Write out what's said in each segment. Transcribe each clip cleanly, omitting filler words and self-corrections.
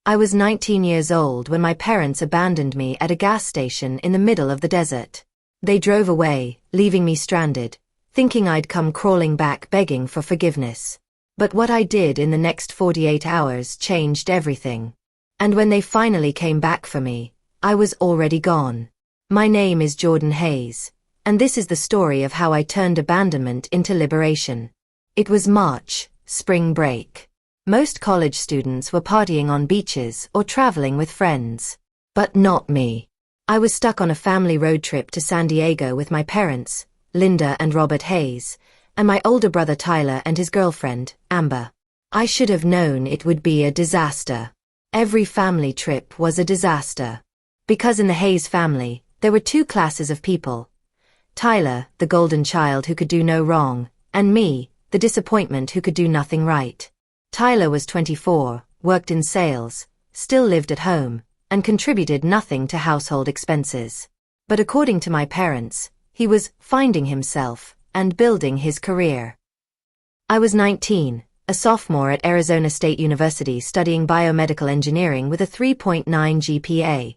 I was 19 years old when my parents abandoned me at a gas station in the middle of the desert. They drove away, leaving me stranded, thinking I'd come crawling back begging for forgiveness. But what I did in the next 48 hours changed everything. And when they finally came back for me, I was already gone. My name is Jordan Hayes, and this is the story of how I turned abandonment into liberation. It was March, spring break. Most college students were partying on beaches or traveling with friends. But not me. I was stuck on a family road trip to San Diego with my parents, Linda and Robert Hayes, and my older brother Tyler and his girlfriend, Amber. I should have known it would be a disaster. Every family trip was a disaster. Because in the Hayes family, there were two classes of people. Tyler, the golden child who could do no wrong, and me, the disappointment who could do nothing right. Tyler was 24, worked in sales, still lived at home, and contributed nothing to household expenses. But according to my parents, he was finding himself and building his career. I was 19, a sophomore at Arizona State University studying biomedical engineering with a 3.9 GPA,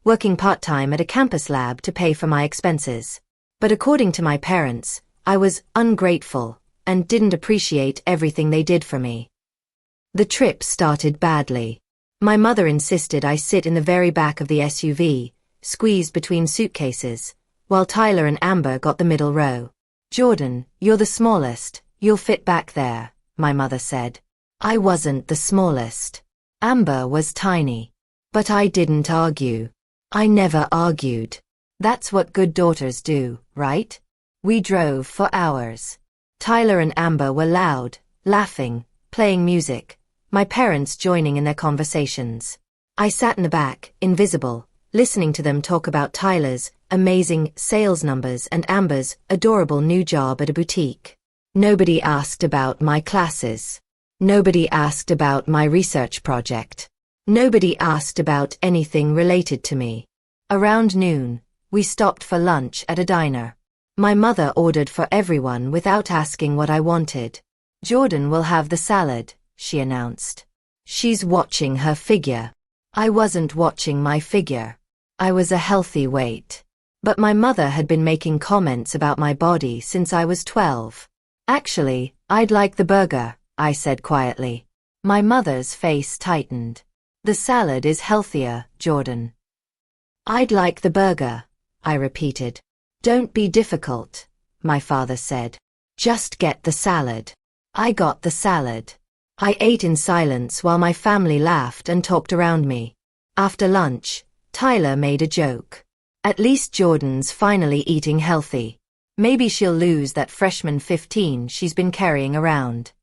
working part-time at a campus lab to pay for my expenses. But according to my parents, I was ungrateful and didn't appreciate everything they did for me. The trip started badly. My mother insisted I sit in the very back of the SUV, squeezed between suitcases, while Tyler and Amber got the middle row. "Jordan, you're the smallest, you'll fit back there," my mother said. I wasn't the smallest. Amber was tiny. But I didn't argue. I never argued. That's what good daughters do, right? We drove for hours. Tyler and Amber were loud, laughing, playing music, my parents joining in their conversations. I sat in the back, invisible, listening to them talk about Tyler's amazing sales numbers and Amber's adorable new job at a boutique. Nobody asked about my classes. Nobody asked about my research project. Nobody asked about anything related to me. Around noon, we stopped for lunch at a diner. My mother ordered for everyone without asking what I wanted. "Jordan will have the salad," she announced. "She's watching her figure." I wasn't watching my figure. I was a healthy weight. But my mother had been making comments about my body since I was 12. "Actually, I'd like the burger," I said quietly. My mother's face tightened. "The salad is healthier, Jordan." "I'd like the burger," I repeated. "Don't be difficult," my father said. "Just get the salad." I got the salad. I ate in silence while my family laughed and talked around me. After lunch, Tyler made a joke. "At least Jordan's finally eating healthy. Maybe she'll lose that freshman 15 she's been carrying around."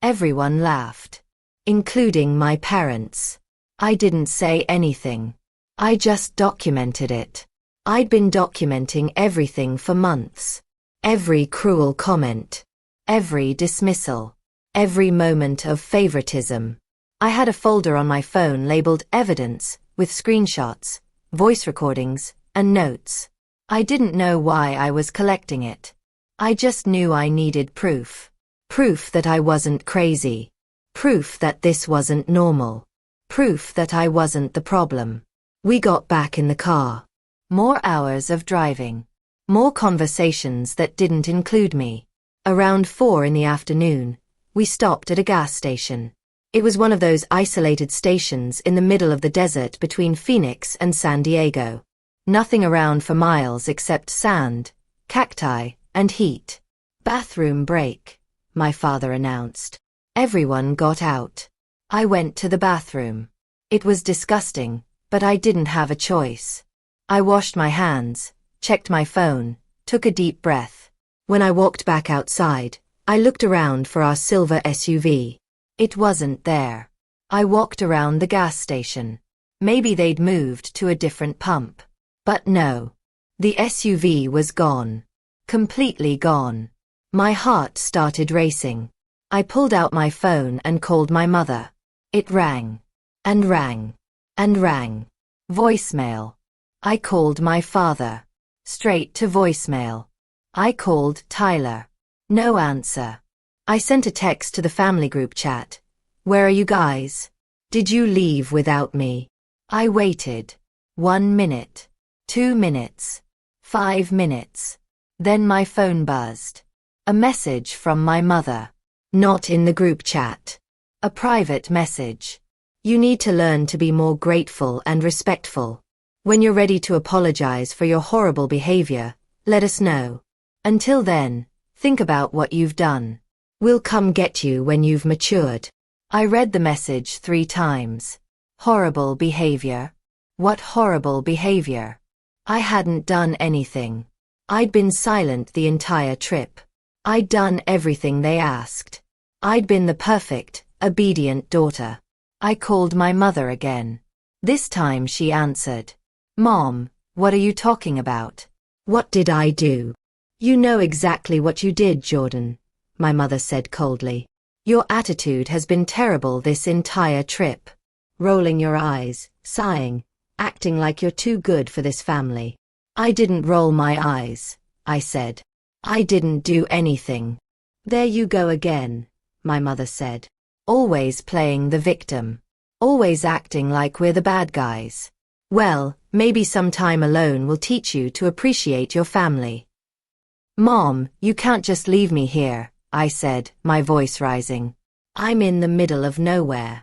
Everyone laughed, including my parents. I didn't say anything. I just documented it. I'd been documenting everything for months. Every cruel comment. Every dismissal. Every moment of favoritism. I had a folder on my phone labeled Evidence, with screenshots, voice recordings, and notes. I didn't know why I was collecting it. I just knew I needed proof. Proof that I wasn't crazy. Proof that this wasn't normal. Proof that I wasn't the problem. We got back in the car. More hours of driving. More conversations that didn't include me. Around 4 in the afternoon, we stopped at a gas station. It was one of those isolated stations in the middle of the desert between Phoenix and San Diego. Nothing around for miles except sand, cacti, and heat. "Bathroom break," my father announced. Everyone got out. I went to the bathroom. It was disgusting, but I didn't have a choice. I washed my hands, checked my phone, took a deep breath. When I walked back outside, I looked around for our silver SUV. It wasn't there. I walked around the gas station. Maybe they'd moved to a different pump. But no. The SUV was gone. Completely gone. My heart started racing. I pulled out my phone and called my mother. It rang. And rang. And rang. Voicemail. I called my father. Straight to voicemail. I called Tyler. No answer. I sent a text to the family group chat. "Where are you guys?" Did you leave without me? I waited. 1 minute. 2 minutes. 5 minutes. Then my phone buzzed. A message from my mother. Not in the group chat. A private message. You need to learn to be more grateful and respectful. When you're ready to apologize for your horrible behavior, let us know. Until then, think about what you've done. We'll come get you when you've matured. I read the message 3 times. Horrible behavior. What horrible behavior? I hadn't done anything. I'd been silent the entire trip. I'd done everything they asked. I'd been the perfect, obedient daughter. I called my mother again. This time she answered. Mom, what are you talking about? What did I do? You know exactly what you did, Jordan, my mother said coldly. Your attitude has been terrible this entire trip. Rolling your eyes, sighing, acting like you're too good for this family. I didn't roll my eyes, I said. I didn't do anything. There you go again, my mother said. Always playing the victim. Always acting like we're the bad guys. Well, maybe some time alone will teach you to appreciate your family. Mom, you can't just leave me here, I said, my voice rising. I'm in the middle of nowhere.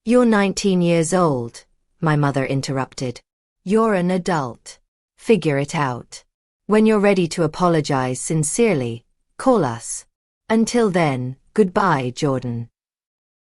You're 19 years old, my mother interrupted. You're an adult. Figure it out. When you're ready to apologize sincerely, call us. Until then, goodbye, Jordan.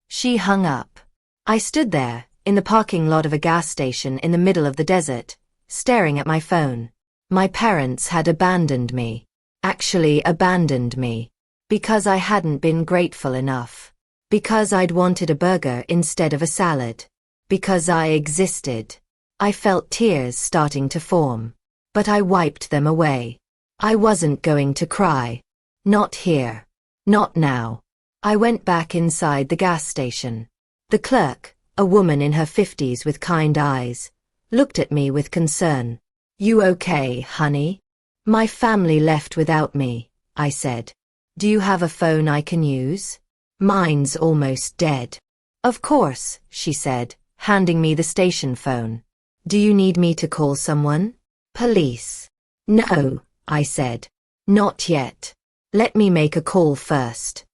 She hung up. I stood there, in the parking lot of a gas station in the middle of the desert, staring at my phone. My parents had abandoned me. Actually abandoned me. Because I hadn't been grateful enough. Because I'd wanted a burger instead of a salad. Because I existed. I felt tears starting to form. But I wiped them away. I wasn't going to cry. Not here. Not now. I went back inside the gas station. The clerk, a woman in her 50s with kind eyes, looked at me with concern. You okay, honey? My family left without me, I said. Do you have a phone I can use? Mine's almost dead. Of course, she said, handing me the station phone. Do you need me to call someone? Police. No, I said. Not yet. Let me make a call first.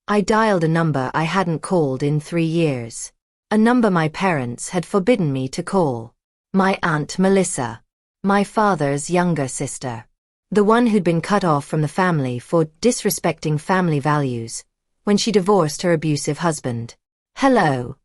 I dialed a number I hadn't called in 3 years. A number my parents had forbidden me to call. My Aunt Melissa. My father's younger sister. The one who'd been cut off from the family for disrespecting family values when she divorced her abusive husband. Hello.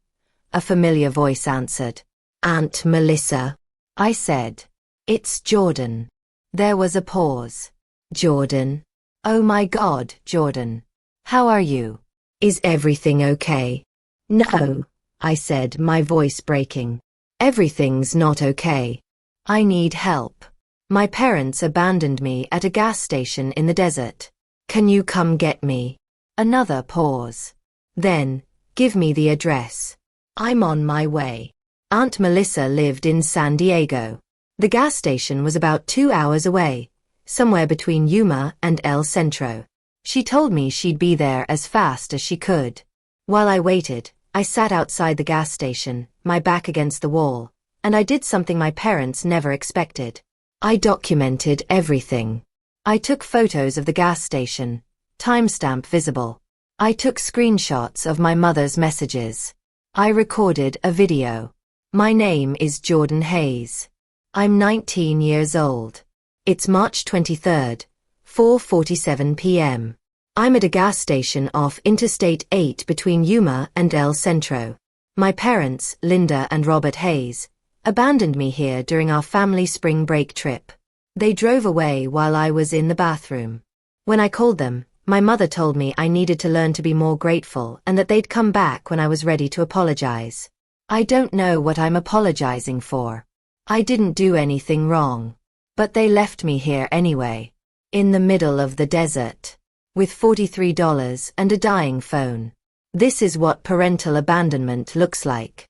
A familiar voice answered. Aunt Melissa. I said. It's Jordan. There was a pause. Jordan. Oh my God, Jordan. How are you? Is everything okay? No, I said, my voice breaking. Everything's not okay. I need help. My parents abandoned me at a gas station in the desert. Can you come get me? Another pause. Then, give me the address. I'm on my way. Aunt Melissa lived in San Diego. The gas station was about 2 hours away, somewhere between Yuma and El Centro. She told me she'd be there as fast as she could. While I waited, I sat outside the gas station, my back against the wall, and I did something my parents never expected. I documented everything. I took photos of the gas station, timestamp visible. I took screenshots of my mother's messages. I recorded a video. My name is Jordan Hayes. I'm 19 years old. It's March 23rd, 4:47 p.m. I'm at a gas station off Interstate 8 between Yuma and El Centro. My parents, Linda and Robert Hayes, abandoned me here during our family spring break trip. They drove away while I was in the bathroom. When I called them, my mother told me I needed to learn to be more grateful and that they'd come back when I was ready to apologize. I don't know what I'm apologizing for. I didn't do anything wrong. But they left me here anyway. In the middle of the desert. With $43 and a dying phone. This is what parental abandonment looks like.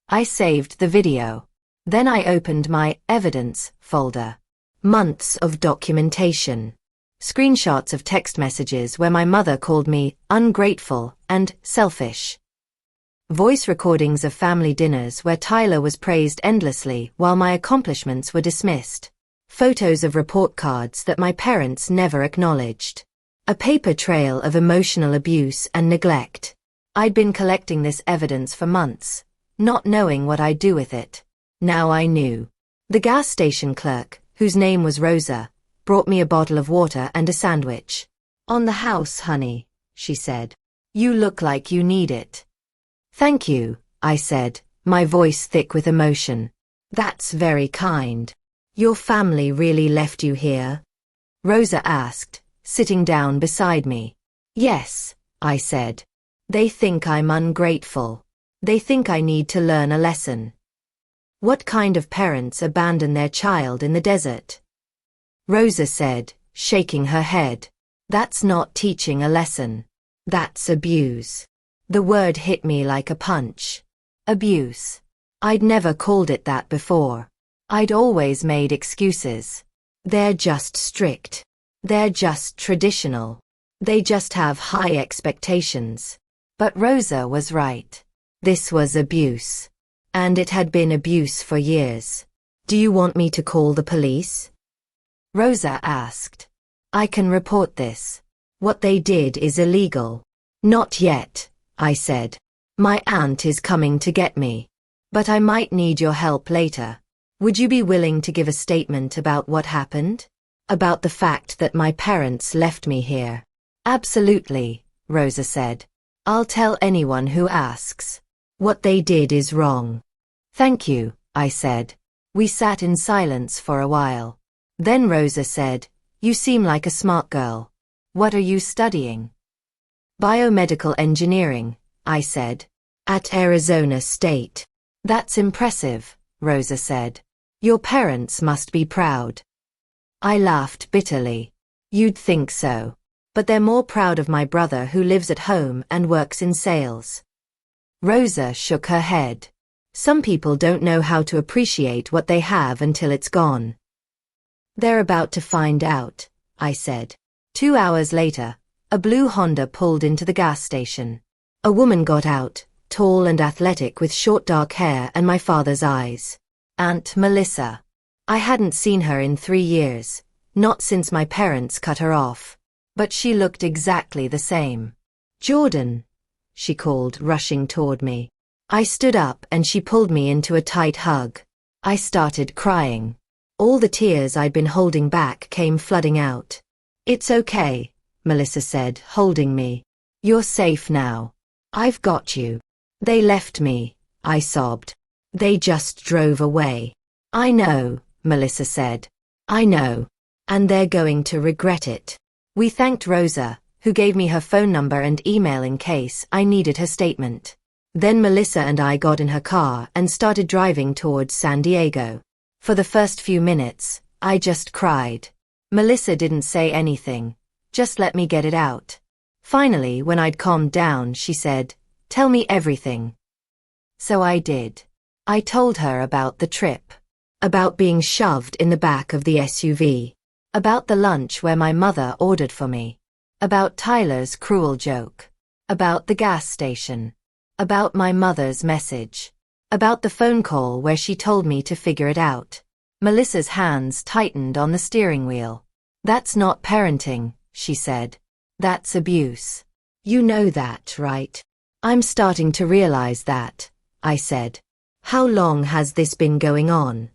I saved the video. Then I opened my evidence folder. Months of documentation. Screenshots of text messages where my mother called me ungrateful and selfish. Voice recordings of family dinners where Tyler was praised endlessly while my accomplishments were dismissed. Photos of report cards that my parents never acknowledged. A paper trail of emotional abuse and neglect. I'd been collecting this evidence for months, not knowing what I'd do with it. Now I knew. The gas station clerk, whose name was Rosa, brought me a bottle of water and a sandwich. "On the house, honey," she said. "You look like you need it." "Thank you," I said, my voice thick with emotion. "That's very kind. Your family really left you here?" Rosa asked, sitting down beside me. "Yes," I said. "They think I'm ungrateful. They think I need to learn a lesson." "What kind of parents abandon their child in the desert?" Rosa said, shaking her head. "That's not teaching a lesson. That's abuse." The word hit me like a punch. Abuse. I'd never called it that before. I'd always made excuses. They're just strict. They're just traditional. They just have high expectations. But Rosa was right. This was abuse. And it had been abuse for years. "Do you want me to call the police?" Rosa asked. "I can report this. What they did is illegal." "Not yet," I said. "My aunt is coming to get me. But I might need your help later. Would you be willing to give a statement about what happened? About the fact that my parents left me here?" "Absolutely," Rosa said. "I'll tell anyone who asks. What they did is wrong." "Thank you," I said. We sat in silence for a while. Then Rosa said, "You seem like a smart girl. What are you studying?" "Biomedical engineering," I said. "At Arizona State." "That's impressive," Rosa said. "Your parents must be proud." I laughed bitterly. "You'd think so. But they're more proud of my brother who lives at home and works in sales." Rosa shook her head. "Some people don't know how to appreciate what they have until it's gone." "They're about to find out," I said. 2 hours later, a blue Honda pulled into the gas station. A woman got out, tall and athletic with short dark hair and my father's eyes. Aunt Melissa. I hadn't seen her in 3 years, not since my parents cut her off. But she looked exactly the same. "Jordan," she called, rushing toward me. I stood up and she pulled me into a tight hug. I started crying. All the tears I'd been holding back came flooding out. "It's okay," Melissa said, holding me. "You're safe now. I've got you." "They left me," I sobbed. "They just drove away." "I know," Melissa said. "I know. And they're going to regret it." We thanked Rosa, who gave me her phone number and email in case I needed her statement. Then Melissa and I got in her car and started driving towards San Diego. For the first few minutes, I just cried. Melissa didn't say anything, just let me get it out. Finally, when I'd calmed down, she said, "Tell me everything." So I did. I told her about the trip. About being shoved in the back of the SUV. About the lunch where my mother ordered for me. About Tyler's cruel joke. About the gas station. About my mother's message. About the phone call where she told me to figure it out. Melissa's hands tightened on the steering wheel. "That's not parenting," she said. "That's abuse. You know that, right?" "I'm starting to realize that," I said. "How long has this been going on?"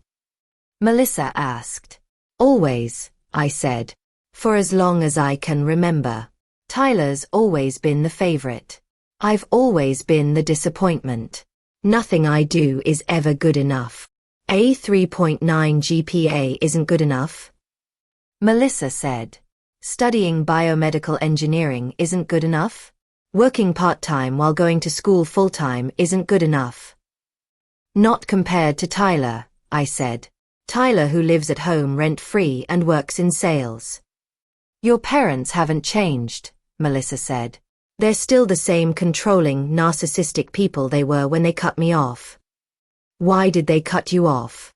Melissa asked. "Always," I said. "For as long as I can remember. Tyler's always been the favorite. I've always been the disappointment. Nothing I do is ever good enough. A 3.9 GPA isn't good enough." Melissa said. "Studying biomedical engineering isn't good enough? Working part-time while going to school full-time isn't good enough?" "Not compared to Tyler," I said. "Tyler who lives at home rent-free and works in sales." "Your parents haven't changed," Melissa said. "They're still the same controlling, narcissistic people they were when they cut me off." "Why did they cut you off?"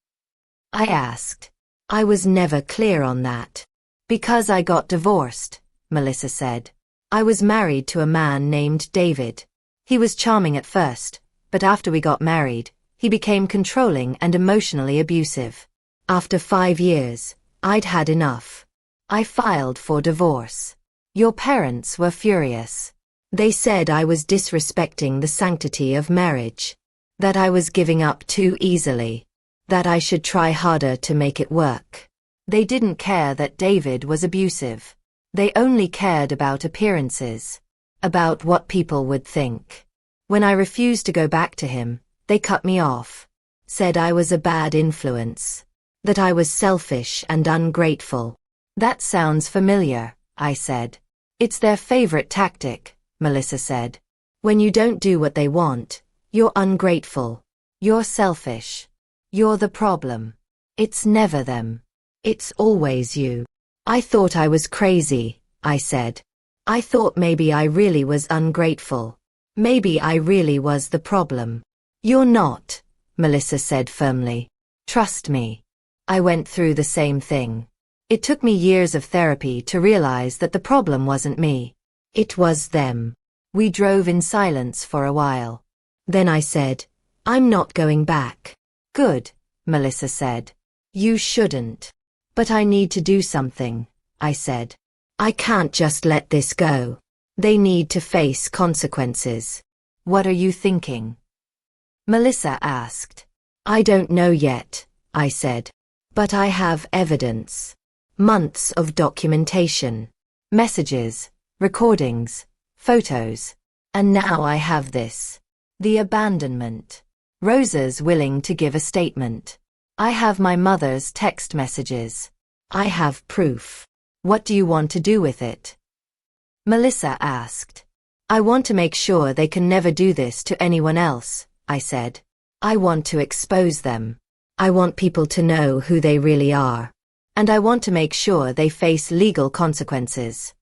I asked. "I was never clear on that." "Because I got divorced," Melissa said. "I was married to a man named David. He was charming at first, but after we got married, he became controlling and emotionally abusive. After 5 years, I'd had enough. I filed for divorce. Your parents were furious. They said I was disrespecting the sanctity of marriage, that I was giving up too easily, that I should try harder to make it work. They didn't care that David was abusive. They only cared about appearances, about what people would think. When I refused to go back to him, they cut me off, said I was a bad influence, that I was selfish and ungrateful. That sounds familiar, I said. It's their favorite tactic, Melissa said. When you don't do what they want, you're ungrateful. You're selfish. You're the problem. It's never them. It's always you. I thought I was crazy, I said. I thought maybe I really was ungrateful. Maybe I really was the problem. You're not, Melissa said firmly. Trust me. I went through the same thing. It took me years of therapy to realize that the problem wasn't me. It was them. We drove in silence for a while. Then I said, I'm not going back. Good, Melissa said. You shouldn't. But I need to do something, I said. I can't just let this go. They need to face consequences. What are you thinking? Melissa asked. I don't know yet, I said. But I have evidence. Months of documentation. Messages, recordings, photos. And now I have this. The abandonment. Rosa's willing to give a statement. I have my mother's text messages. I have proof. What do you want to do with it? Melissa asked. I want to make sure they can never do this to anyone else, I said. I want to expose them. I want people to know who they really are. And I want to make sure they face legal consequences.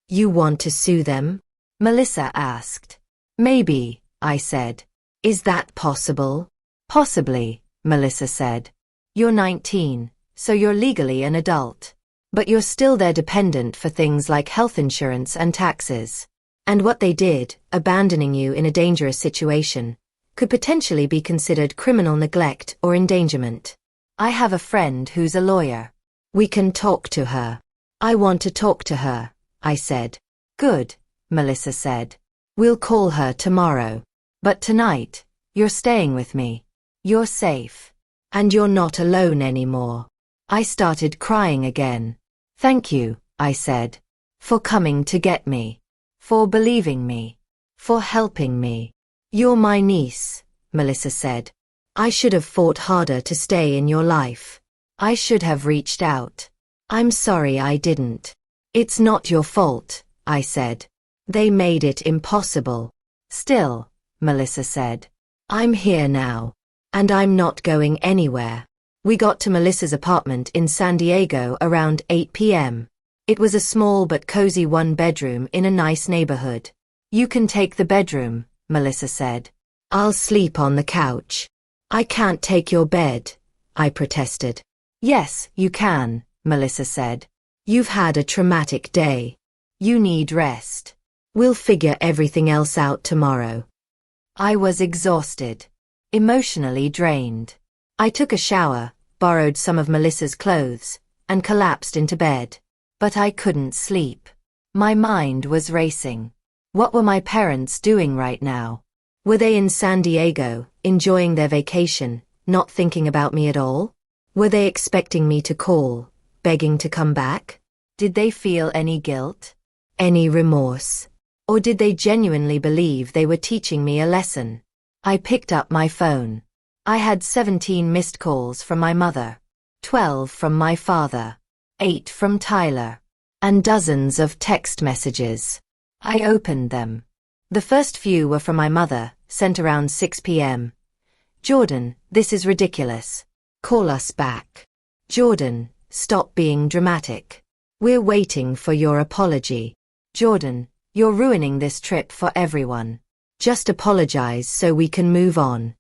You want to sue them? Melissa asked. Maybe, I said. Is that possible? Possibly, Melissa said. You're 19, so you're legally an adult. But you're still their dependent for things like health insurance and taxes. And what they did, abandoning you in a dangerous situation, could potentially be considered criminal neglect or endangerment. I have a friend who's a lawyer. We can talk to her. I want to talk to her, I said. Good, Melissa said. We'll call her tomorrow. But tonight, you're staying with me. You're safe. And you're not alone anymore. I started crying again. Thank you, I said. For coming to get me. For believing me. For helping me. You're my niece, Melissa said. I should have fought harder to stay in your life. I should have reached out. I'm sorry I didn't. It's not your fault, I said. They made it impossible. Still, Melissa said. I'm here now. And I'm not going anywhere. We got to Melissa's apartment in San Diego around 8 p.m. It was a small but cozy one-bedroom in a nice neighborhood. You can take the bedroom, Melissa said. I'll sleep on the couch. I can't take your bed, I protested. Yes, you can, Melissa said. You've had a traumatic day. You need rest. We'll figure everything else out tomorrow. I was exhausted. Emotionally drained. I took a shower, borrowed some of Melissa's clothes, and collapsed into bed. But I couldn't sleep. My mind was racing. What were my parents doing right now? Were they in San Diego, enjoying their vacation, not thinking about me at all? Were they expecting me to call, begging to come back? Did they feel any guilt? Any remorse? Or did they genuinely believe they were teaching me a lesson? I picked up my phone. I had 17 missed calls from my mother, 12 from my father, 8 from Tyler, and dozens of text messages. I opened them. The first few were from my mother, sent around 6 p.m. Jordan, this is ridiculous. Call us back. Jordan, stop being dramatic. We're waiting for your apology. Jordan, you're ruining this trip for everyone. Just apologize so we can move on.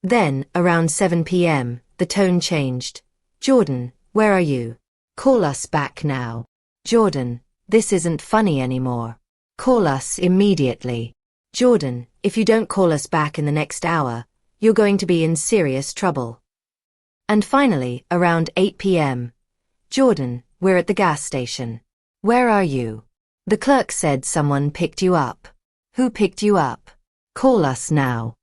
Then, around 7 p.m., the tone changed. Jordan, where are you? Call us back now. Jordan, this isn't funny anymore. Call us immediately. Jordan, if you don't call us back in the next hour, you're going to be in serious trouble. And finally, around 8 p.m. Jordan, we're at the gas station. Where are you? The clerk said someone picked you up. Who picked you up? Call us now.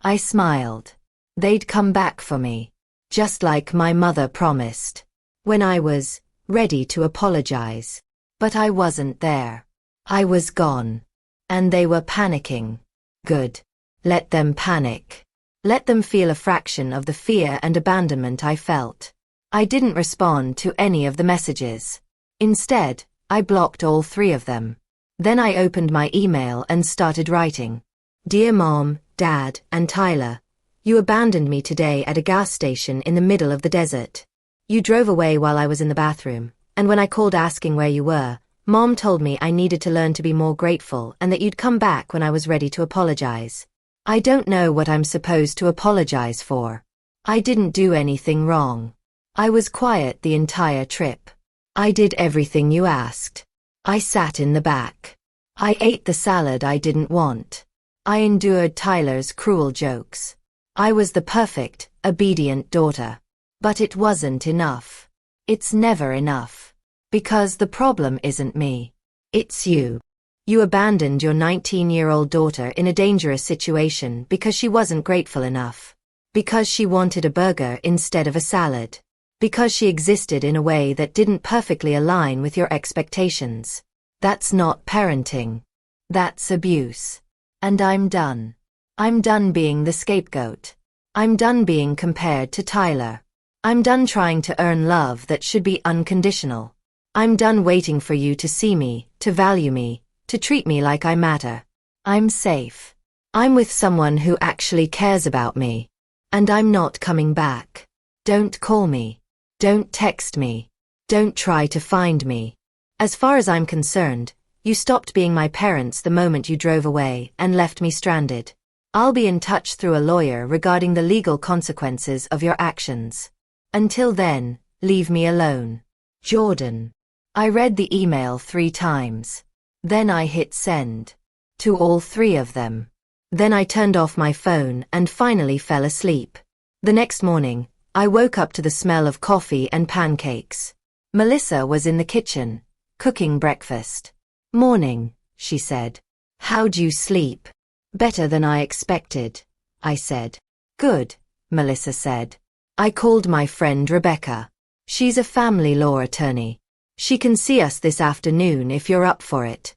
I smiled. They'd come back for me. Just like my mother promised. When I was ready to apologize. But I wasn't there. I was gone. And they were panicking. Good. Let them panic. Let them feel a fraction of the fear and abandonment I felt. I didn't respond to any of the messages. Instead, I blocked all 3 of them. Then I opened my email and started writing. Dear Mom, Dad, and Tyler, you abandoned me today at a gas station in the middle of the desert. You drove away while I was in the bathroom, and when I called asking where you were, Mom told me I needed to learn to be more grateful and that you'd come back when I was ready to apologize. I don't know what I'm supposed to apologize for. I didn't do anything wrong. I was quiet the entire trip. I did everything you asked. I sat in the back. I ate the salad I didn't want. I endured Tyler's cruel jokes. I was the perfect, obedient daughter. But it wasn't enough. It's never enough. Because the problem isn't me. It's you. You abandoned your 19-year-old daughter in a dangerous situation because she wasn't grateful enough. Because she wanted a burger instead of a salad. Because she existed in a way that didn't perfectly align with your expectations. That's not parenting. That's abuse. And I'm done. I'm done being the scapegoat. I'm done being compared to Tyler. I'm done trying to earn love that should be unconditional. I'm done waiting for you to see me, to value me, to treat me like I matter. I'm safe. I'm with someone who actually cares about me. And I'm not coming back. Don't call me. Don't text me. Don't try to find me. As far as I'm concerned, you stopped being my parents the moment you drove away and left me stranded. I'll be in touch through a lawyer regarding the legal consequences of your actions. Until then, leave me alone. Jordan. I read the email 3 times. Then I hit send. To all 3 of them. Then I turned off my phone and finally fell asleep. The next morning, I woke up to the smell of coffee and pancakes. Melissa was in the kitchen, cooking breakfast. Morning, she said. How'd you sleep? Better than I expected, I said. Good, Melissa said. I called my friend Rebecca. She's a family law attorney. She can see us this afternoon if you're up for it.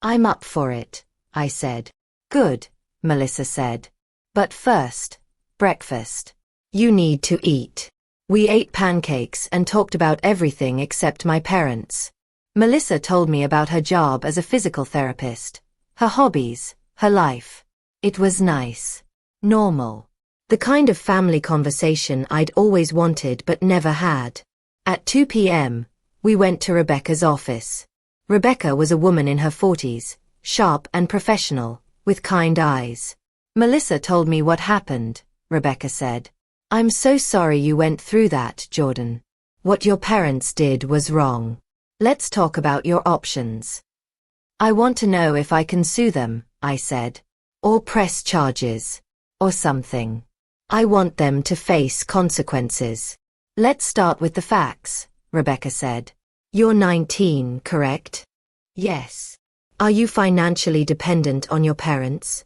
I'm up for it, I said. Good, Melissa said. But first, breakfast. You need to eat. We ate pancakes and talked about everything except my parents. Melissa told me about her job as a physical therapist, her hobbies, her life. It was nice. Normal. The kind of family conversation I'd always wanted but never had. At 2 p.m., we went to Rebecca's office. Rebecca was a woman in her 40s, sharp and professional, with kind eyes. Melissa told me what happened, Rebecca said. I'm so sorry you went through that, Jordan. What your parents did was wrong. Let's talk about your options. I want to know if I can sue them, I said. Or press charges. Or something. I want them to face consequences. Let's start with the facts, Rebecca said. You're 19, correct? Yes. Are you financially dependent on your parents?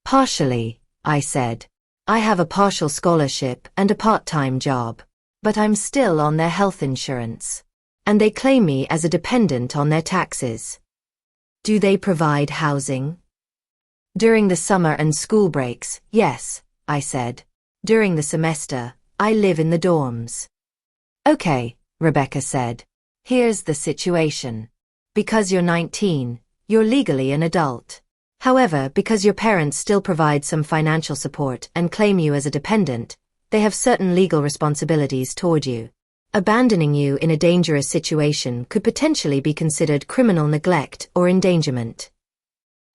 Partially, I said. I have a partial scholarship and a part-time job. But I'm still on their health insurance. And they claim me as a dependent on their taxes. Do they provide housing? During the summer and school breaks, yes, I said. During the semester, I live in the dorms. Okay, Rebecca said. Here's the situation. Because you're 19, you're legally an adult. However, because your parents still provide some financial support and claim you as a dependent, they have certain legal responsibilities toward you. Abandoning you in a dangerous situation could potentially be considered criminal neglect or endangerment.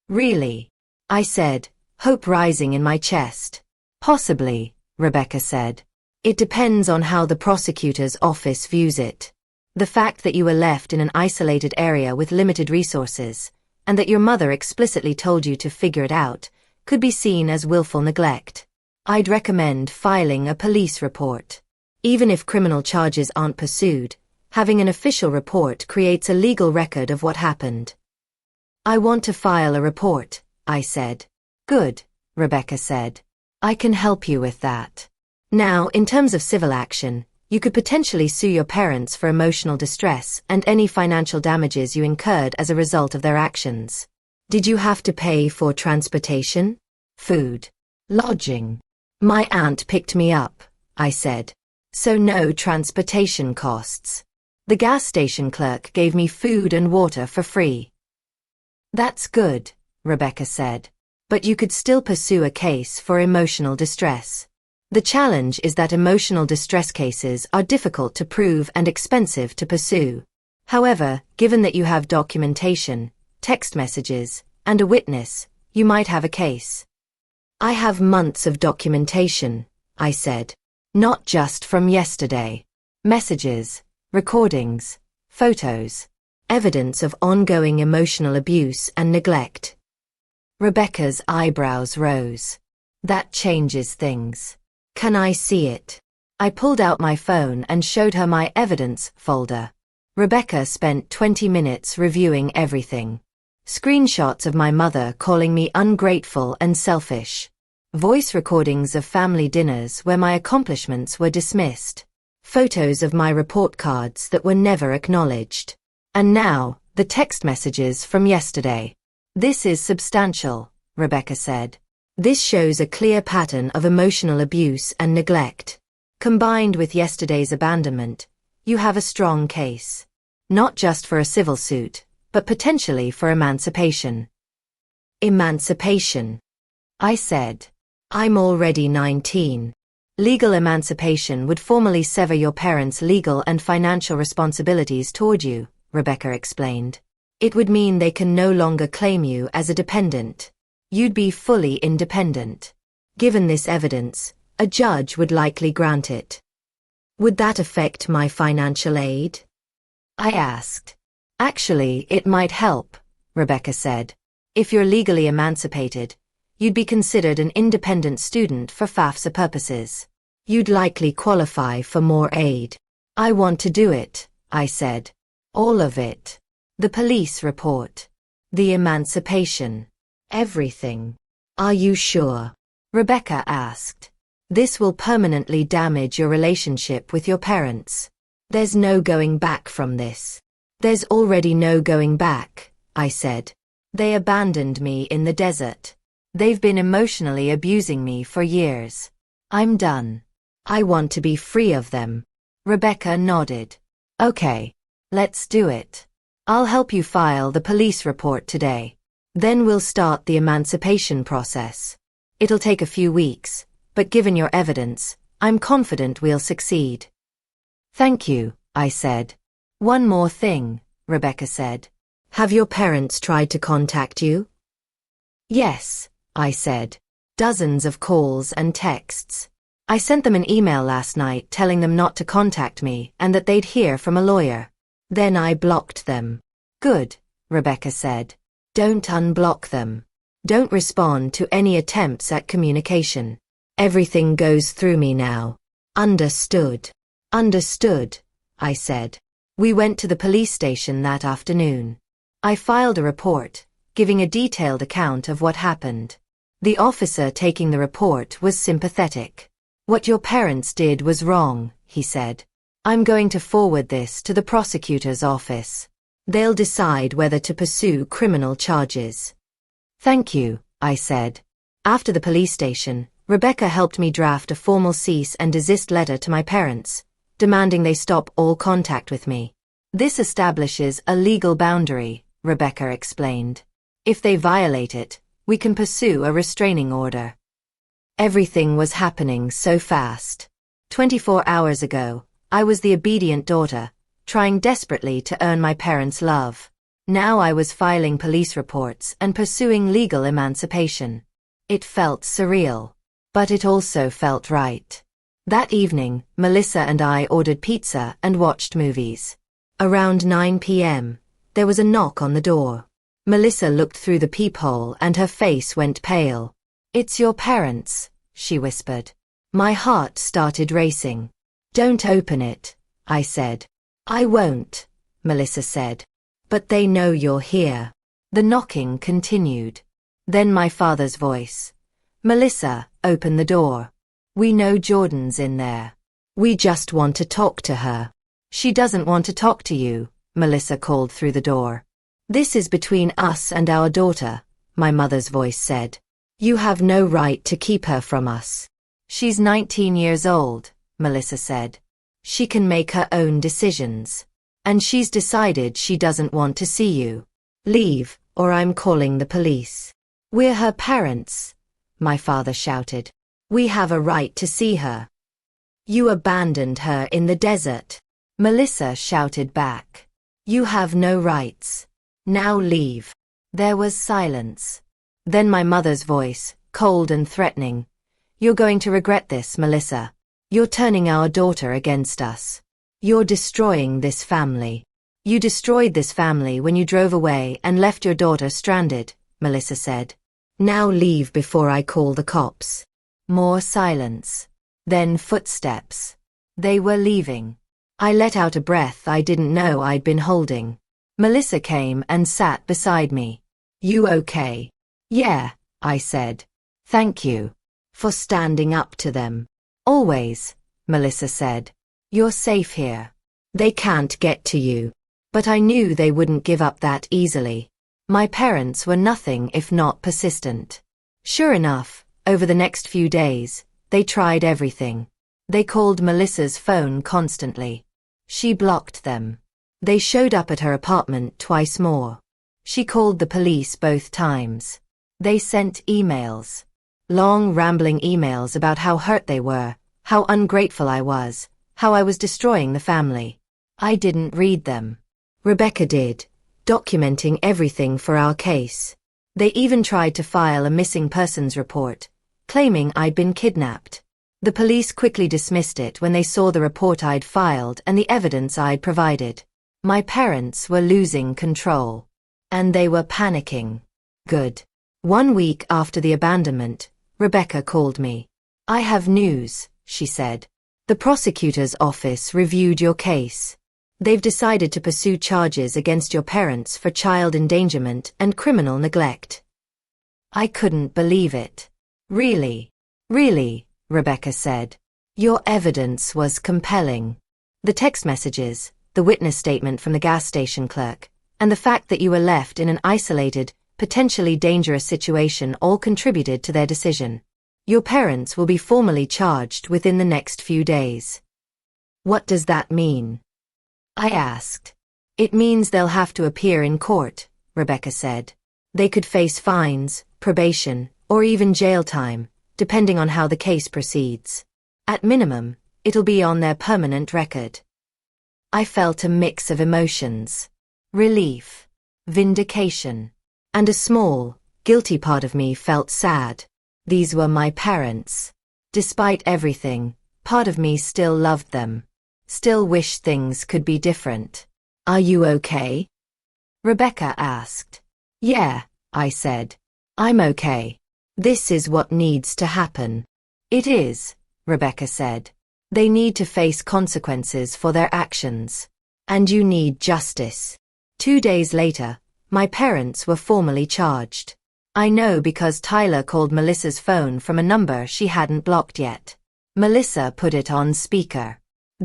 Really? I said, hope rising in my chest. Possibly, Rebecca said. It depends on how the prosecutor's office views it. The fact that you were left in an isolated area with limited resources, and that your mother explicitly told you to figure it out, could be seen as willful neglect. I'd recommend filing a police report. Even if criminal charges aren't pursued, having an official report creates a legal record of what happened. I want to file a report, I said. Good, Rebecca said. I can help you with that. Now, in terms of civil action, you could potentially sue your parents for emotional distress and any financial damages you incurred as a result of their actions. Did you have to pay for transportation? Food? Lodging? My aunt picked me up, I said. So no transportation costs. The gas station clerk gave me food and water for free. That's good, Rebecca said. But you could still pursue a case for emotional distress. The challenge is that emotional distress cases are difficult to prove and expensive to pursue. However, given that you have documentation, text messages, and a witness, you might have a case. I have months of documentation, I said. Not just from yesterday. Messages, recordings, photos, evidence of ongoing emotional abuse and neglect. Rebecca's eyebrows rose. That changes things. Can I see it? I pulled out my phone and showed her my evidence folder. Rebecca spent 20 minutes reviewing everything. Screenshots of my mother calling me ungrateful and selfish. Voice recordings of family dinners where my accomplishments were dismissed. Photos of my report cards that were never acknowledged. And now, the text messages from yesterday. This is substantial, Rebecca said. This shows a clear pattern of emotional abuse and neglect. Combined with yesterday's abandonment, you have a strong case. Not just for a civil suit, but potentially for emancipation. Emancipation, I said. I'm already 19. Legal emancipation would formally sever your parents' legal and financial responsibilities toward you, Rebecca explained. It would mean they can no longer claim you as a dependent. You'd be fully independent. Given this evidence, a judge would likely grant it. Would that affect my financial aid? I asked. Actually, it might help, Rebecca said. If you're legally emancipated, you'd be considered an independent student for FAFSA purposes. You'd likely qualify for more aid. I want to do it, I said. All of it. The police report. The emancipation. Everything. Are you sure? Rebecca asked. This will permanently damage your relationship with your parents. There's no going back from this. There's already no going back, I said. They abandoned me in the desert. They've been emotionally abusing me for years. I'm done. I want to be free of them. Rebecca nodded. Okay. Let's do it. I'll help you file the police report today. Then we'll start the emancipation process. It'll take a few weeks, but given your evidence, I'm confident we'll succeed. Thank you, I said. One more thing, Rebecca said. Have your parents tried to contact you? Yes, I said. Dozens of calls and texts. I sent them an email last night telling them not to contact me and that they'd hear from a lawyer. Then I blocked them. Good, Rebecca said. Don't unblock them. Don't respond to any attempts at communication. Everything goes through me now. Understood. Understood, I said. We went to the police station that afternoon. I filed a report, giving a detailed account of what happened. The officer taking the report was sympathetic. What your parents did was wrong, he said. I'm going to forward this to the prosecutor's office. They'll decide whether to pursue criminal charges. Thank you, I said. After the police station, Rebecca helped me draft a formal cease and desist letter to my parents, demanding they stop all contact with me. This establishes a legal boundary, Rebecca explained. If they violate it, we can pursue a restraining order. Everything was happening so fast. 24 hours ago, I was the obedient daughter, trying desperately to earn my parents' love. Now I was filing police reports and pursuing legal emancipation. It felt surreal. But it also felt right. That evening, Melissa and I ordered pizza and watched movies. Around 9 p.m., there was a knock on the door. Melissa looked through the peephole and her face went pale. "It's your parents," she whispered. My heart started racing. "Don't open it," I said. "I won't," Melissa said. "But they know you're here." The knocking continued. Then my father's voice. "Melissa, open the door. We know Jordan's in there. We just want to talk to her." "She doesn't want to talk to you," Melissa called through the door. "This is between us and our daughter," my mother's voice said. "You have no right to keep her from us." "She's 19 years old," Melissa said. "She can make her own decisions. And she's decided she doesn't want to see you. Leave, or I'm calling the police." "We're her parents," my father shouted. "We have a right to see her." "You abandoned her in the desert," Melissa shouted back. "You have no rights. Now leave." There was silence. Then my mother's voice, cold and threatening. "You're going to regret this, Melissa. You're turning our daughter against us. You're destroying this family. You destroyed this family when you drove away and left your daughter stranded," Melissa said. "Now leave before I call the cops." More silence. Then footsteps. They were leaving. I let out a breath I didn't know I'd been holding. Melissa came and sat beside me. "You okay?" "Yeah," I said. "Thank you for standing up to them." "Always," Melissa said. "You're safe here. They can't get to you." But I knew they wouldn't give up that easily. My parents were nothing if not persistent. Sure enough, over the next few days, they tried everything. They called Melissa's phone constantly. She blocked them. They showed up at her apartment twice more. She called the police both times. They sent emails. Long, rambling emails about how hurt they were, how ungrateful I was, how I was destroying the family. I didn't read them. Rebecca did, documenting everything for our case. They even tried to file a missing persons report, claiming I'd been kidnapped. The police quickly dismissed it when they saw the report I'd filed and the evidence I'd provided. My parents were losing control. And they were panicking. Good. 1 week after the abandonment, Rebecca called me. "I have news," she said. "The prosecutor's office reviewed your case. They've decided to pursue charges against your parents for child endangerment and criminal neglect." I couldn't believe it. "Really? Really?" Rebecca said. "Your evidence was compelling. The text messages, the witness statement from the gas station clerk, and the fact that you were left in an isolated, potentially dangerous situation all contributed to their decision. Your parents will be formally charged within the next few days." "What does that mean?" I asked. "It means they'll have to appear in court," Rebecca said. "They could face fines, probation, or even jail time, depending on how the case proceeds. At minimum, it'll be on their permanent record." I felt a mix of emotions. Relief, vindication, and a small, guilty part of me felt sad. These were my parents. Despite everything, part of me still loved them. Still wished things could be different. "Are you okay?" Rebecca asked. "Yeah," I said. "I'm okay. This is what needs to happen." "It is," Rebecca said. "They need to face consequences for their actions. And you need justice." 2 days later, my parents were formally charged. I know because Tyler called Melissa's phone from a number she hadn't blocked yet. Melissa put it on speaker.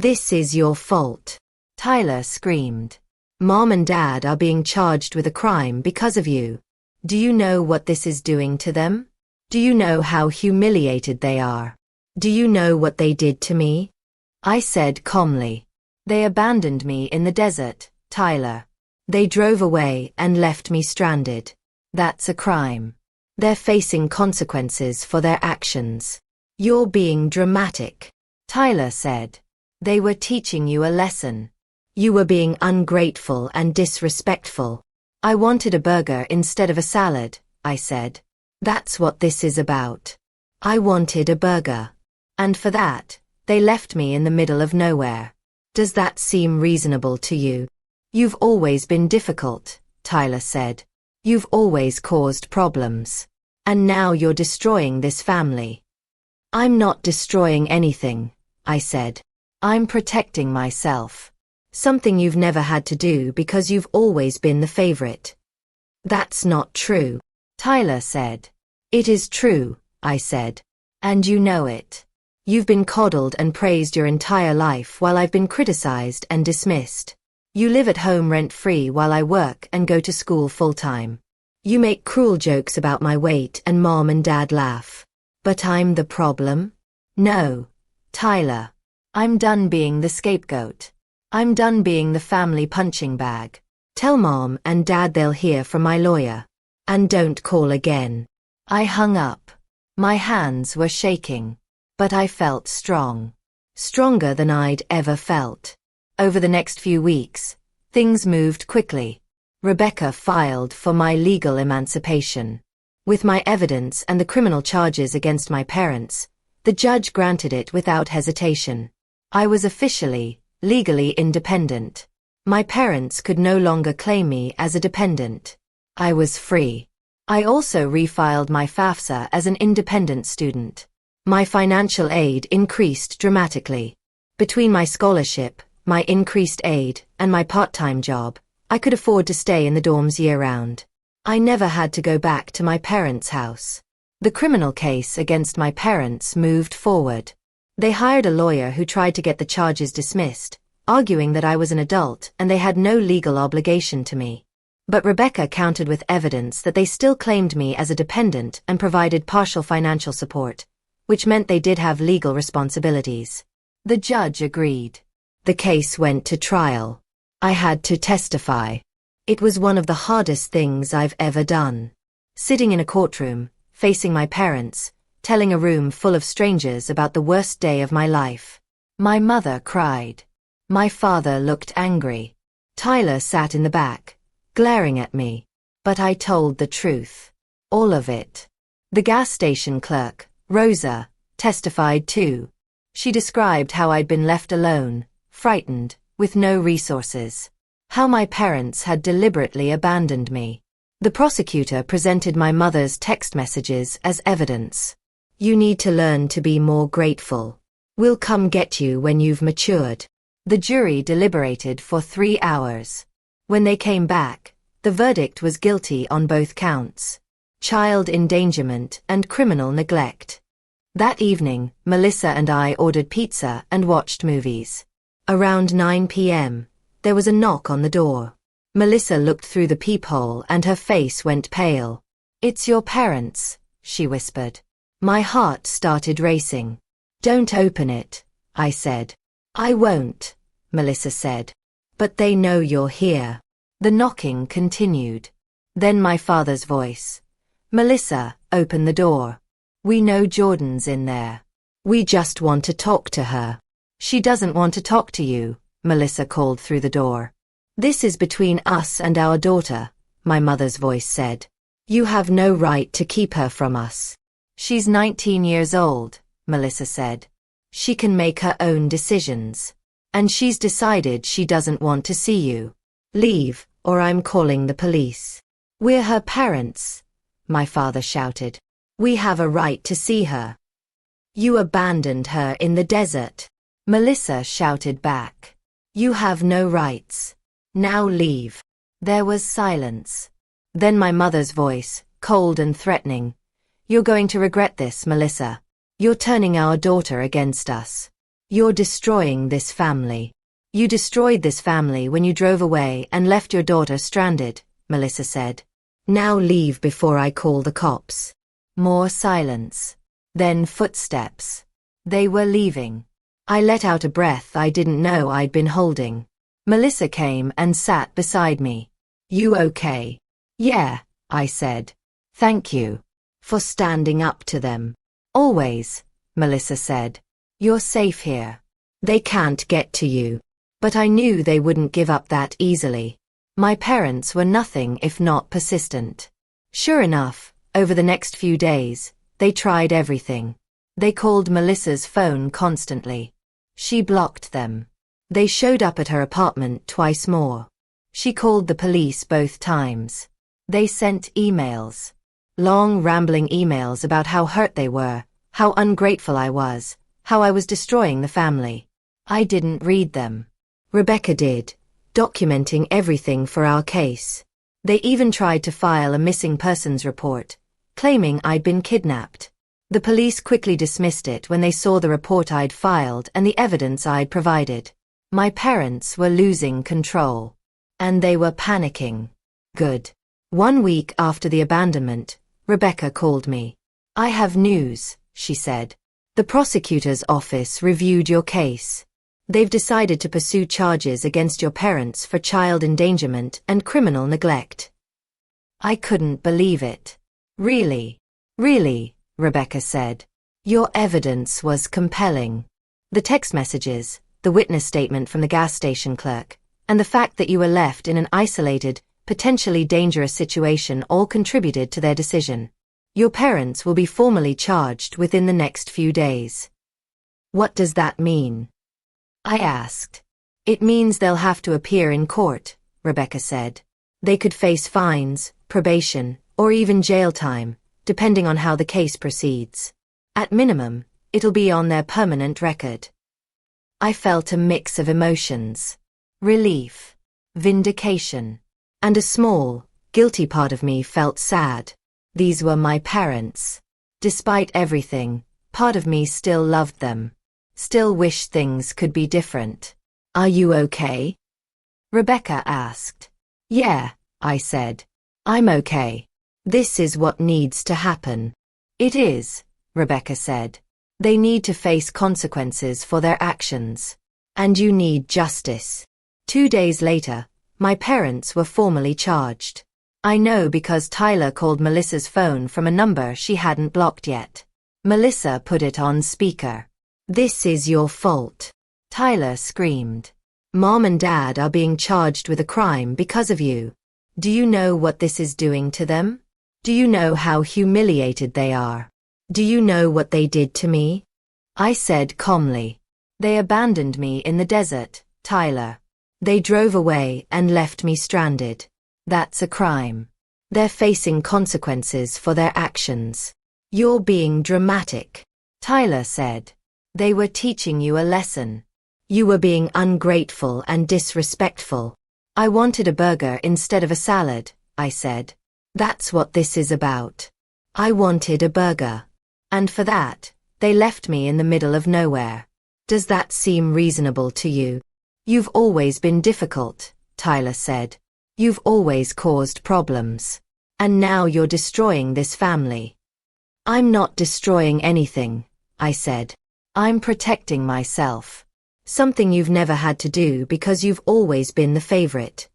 "This is your fault," Tyler screamed. "Mom and Dad are being charged with a crime because of you. Do you know what this is doing to them? Do you know how humiliated they are? Do you know what they did to me?" I said calmly. "They abandoned me in the desert, Tyler. They drove away and left me stranded. That's a crime. They're facing consequences for their actions." "You're being dramatic," Tyler said. "They were teaching you a lesson. You were being ungrateful and disrespectful." "I wanted a burger instead of a salad," I said. "That's what this is about. I wanted a burger. And for that, they left me in the middle of nowhere. Does that seem reasonable to you?" "You've always been difficult," Tyler said. You've always caused problems. And now you're destroying this family. I'm not destroying anything, I said. I'm protecting myself. Something you've never had to do because you've always been the favorite. That's not true, Tyler said. It is true, I said. And you know it. You've been coddled and praised your entire life while I've been criticized and dismissed. You live at home rent-free while I work and go to school full-time. You make cruel jokes about my weight and Mom and Dad laugh. But I'm the problem? No, Tyler. I'm done being the scapegoat. I'm done being the family punching bag. Tell Mom and Dad they'll hear from my lawyer. And don't call again. I hung up. My hands were shaking. But I felt strong. Stronger than I'd ever felt. Over the next few weeks, things moved quickly. Rebecca filed for my legal emancipation. With my evidence and the criminal charges against my parents, the judge granted it without hesitation. I was officially, legally independent. My parents could no longer claim me as a dependent. I was free. I also refiled my FAFSA as an independent student. My financial aid increased dramatically. Between my scholarship, my increased aid, and my part-time job, I could afford to stay in the dorms year-round. I never had to go back to my parents' house. The criminal case against my parents moved forward. They hired a lawyer who tried to get the charges dismissed, arguing that I was an adult and they had no legal obligation to me. But Rebecca countered with evidence that they still claimed me as a dependent and provided partial financial support, which meant they did have legal responsibilities. The judge agreed. The case went to trial. I had to testify. It was one of the hardest things I've ever done. Sitting in a courtroom, facing my parents, telling a room full of strangers about the worst day of my life. My mother cried. My father looked angry. Tyler sat in the back, glaring at me. But I told the truth. All of it. The gas station clerk, Rosa, testified too. She described how I'd been left alone, frightened, with no resources. How my parents had deliberately abandoned me. The prosecutor presented my mother's text messages as evidence. You need to learn to be more grateful. We'll come get you when you've matured. The jury deliberated for 3 hours. When they came back, the verdict was guilty on both counts. Child endangerment and criminal neglect. That evening, Melissa and I ordered pizza and watched movies. Around 9 p.m., there was a knock on the door. Melissa looked through the peephole and her face went pale. "It's your parents," she whispered. My heart started racing. "Don't open it," I said. "I won't," Melissa said. "But they know you're here." The knocking continued. Then my father's voice. "Melissa, open the door. We know Jordan's in there. We just want to talk to her." "She doesn't want to talk to you," Melissa called through the door. "This is between us and our daughter," my mother's voice said. "You have no right to keep her from us." "She's 19 years old," Melissa said. "She can make her own decisions. And she's decided she doesn't want to see you. Leave, or I'm calling the police." "We're her parents," my father shouted. "We have a right to see her." "You abandoned her in the desert," Melissa shouted back. "You have no rights. Now leave." There was silence. Then my mother's voice, cold and threatening. "You're going to regret this, Melissa. You're turning our daughter against us. You're destroying this family. You destroyed this family when you drove away and left your daughter stranded," Melissa said. "Now leave before I call the cops." More silence. Then footsteps. They were leaving. I let out a breath I didn't know I'd been holding. Melissa came and sat beside me. "You okay?" "Yeah," I said. "Thank you for standing up to them." "Always," Melissa said. "You're safe here. They can't get to you." But I knew they wouldn't give up that easily. My parents were nothing if not persistent. Sure enough, over the next few days, they tried everything. They called Melissa's phone constantly. She blocked them. They showed up at her apartment twice more. She called the police both times. They sent emails. Long, rambling emails about how hurt they were, how ungrateful I was, how I was destroying the family. I didn't read them. Rebecca did, documenting everything for our case. They even tried to file a missing persons report, claiming I'd been kidnapped. The police quickly dismissed it when they saw the report I'd filed and the evidence I'd provided. My parents were losing control. And they were panicking. Good. 1 week after the abandonment, Rebecca called me. "I have news," she said. "The prosecutor's office reviewed your case. They've decided to pursue charges against your parents for child endangerment and criminal neglect." I couldn't believe it. "Really? Really?" Rebecca said. "Your evidence was compelling. The text messages, the witness statement from the gas station clerk, and the fact that you were left in an isolated, potentially dangerous situation all contributed to their decision. Your parents will be formally charged within the next few days." "What does that mean?" I asked. "It means they'll have to appear in court," Rebecca said. "They could face fines, probation, or even jail time, depending on how the case proceeds. At minimum, it'll be on their permanent record." I felt a mix of emotions. Relief, vindication, and a small, guilty part of me felt sad. These were my parents. Despite everything, part of me still loved them. Still wished things could be different. "Are you okay?" Rebecca asked. "Yeah," I said. "I'm okay. This is what needs to happen." "It is," Rebecca said. "They need to face consequences for their actions. And you need justice." 2 days later, my parents were formally charged. I know because Tyler called Melissa's phone from a number she hadn't blocked yet. Melissa put it on speaker. "This is your fault," Tyler screamed. "Mom and Dad are being charged with a crime because of you. Do you know what this is doing to them? Do you know how humiliated they are? Do you know what they did to me?" I said calmly. "They abandoned me in the desert, Tyler. They drove away and left me stranded. That's a crime. They're facing consequences for their actions." "You're being dramatic," Tyler said. "They were teaching you a lesson. You were being ungrateful and disrespectful." "I wanted a burger instead of a salad," I said. "That's what this is about. I wanted a burger. And for that, they left me in the middle of nowhere. Does that seem reasonable to you?" "You've always been difficult," Tyler said. "You've always caused problems. And now you're destroying this family." "I'm not destroying anything," I said. "I'm protecting myself. Something you've never had to do because you've always been the favorite."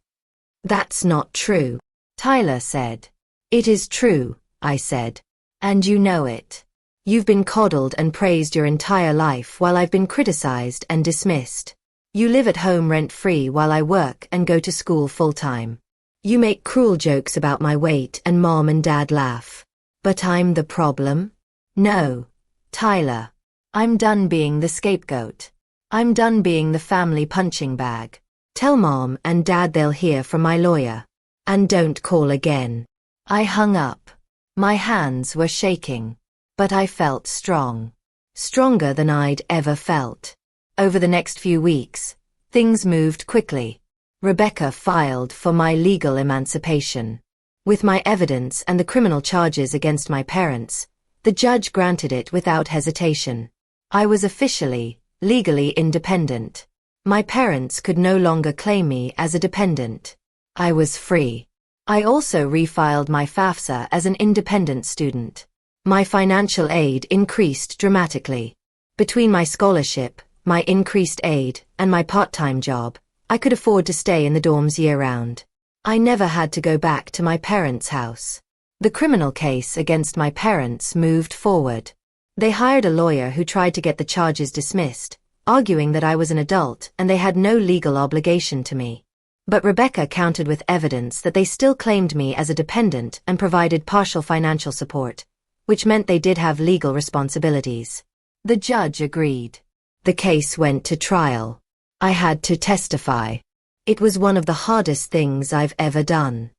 "That's not true," Tyler said. "It is true," I said. "And you know it. You've been coddled and praised your entire life while I've been criticized and dismissed. You live at home rent-free while I work and go to school full-time. You make cruel jokes about my weight and Mom and Dad laugh. But I'm the problem? No, Tyler. I'm done being the scapegoat. I'm done being the family punching bag. Tell Mom and Dad they'll hear from my lawyer. And don't call again." I hung up. My hands were shaking. But I felt strong. Stronger than I'd ever felt. Over the next few weeks, things moved quickly. Rebecca filed for my legal emancipation. With my evidence and the criminal charges against my parents, the judge granted it without hesitation. I was officially, legally independent. My parents could no longer claim me as a dependent. I was free. I also refiled my FAFSA as an independent student. My financial aid increased dramatically. Between my scholarship, my increased aid, and my part-time job, I could afford to stay in the dorms year-round. I never had to go back to my parents' house. The criminal case against my parents moved forward. They hired a lawyer who tried to get the charges dismissed, arguing that I was an adult and they had no legal obligation to me. But Rebecca countered with evidence that they still claimed me as a dependent and provided partial financial support, which meant they did have legal responsibilities. The judge agreed. The case went to trial. I had to testify. It was one of the hardest things I've ever done.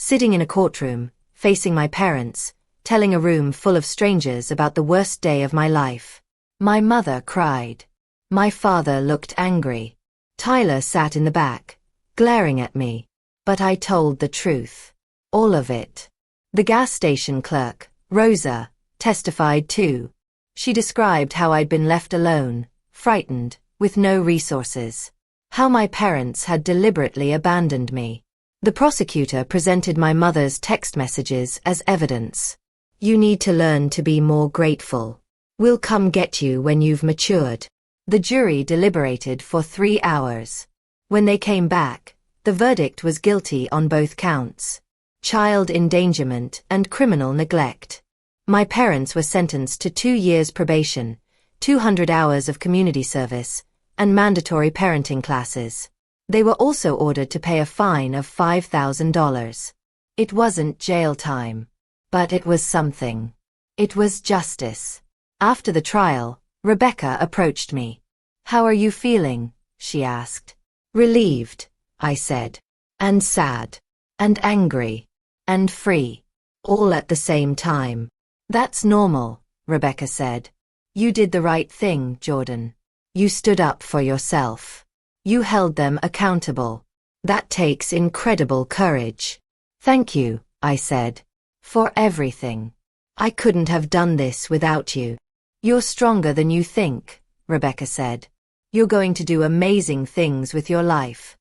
Sitting in a courtroom, facing my parents, telling a room full of strangers about the worst day of my life. My mother cried. My father looked angry. Tyler sat in the back, glaring at me. But I told the truth. All of it. The gas station clerk, Rosa, testified too. She described how I'd been left alone, frightened, with no resources. How my parents had deliberately abandoned me. The prosecutor presented my mother's text messages as evidence. You need to learn to be more grateful. We'll come get you when you've matured. The jury deliberated for 3 hours. When they came back, the verdict was guilty on both counts: child endangerment and criminal neglect. My parents were sentenced to 2 years probation, 200 hours of community service, and mandatory parenting classes. They were also ordered to pay a fine of $5,000. It wasn't jail time. But it was something. It was justice. After the trial, Rebecca approached me. "How are you feeling?" she asked. "Relieved," I said. "And sad. And angry. And free. All at the same time." "That's normal," Rebecca said. "You did the right thing, Jordan. You stood up for yourself. You held them accountable. That takes incredible courage." "Thank you," I said. "For everything. I couldn't have done this without you." "You're stronger than you think," Rebecca said. "You're going to do amazing things with your life."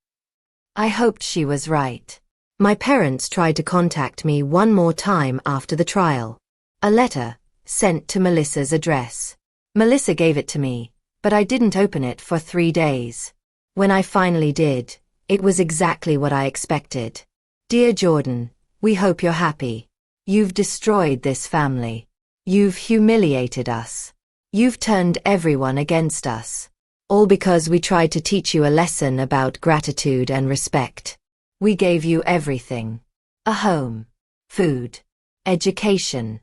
I hoped she was right. My parents tried to contact me one more time after the trial. A letter, sent to Melissa's address. Melissa gave it to me, but I didn't open it for 3 days. When I finally did, it was exactly what I expected. "Dear Jordan, we hope you're happy. You've destroyed this family. You've humiliated us. You've turned everyone against us. All because we tried to teach you a lesson about gratitude and respect. We gave you everything. A home, food, education.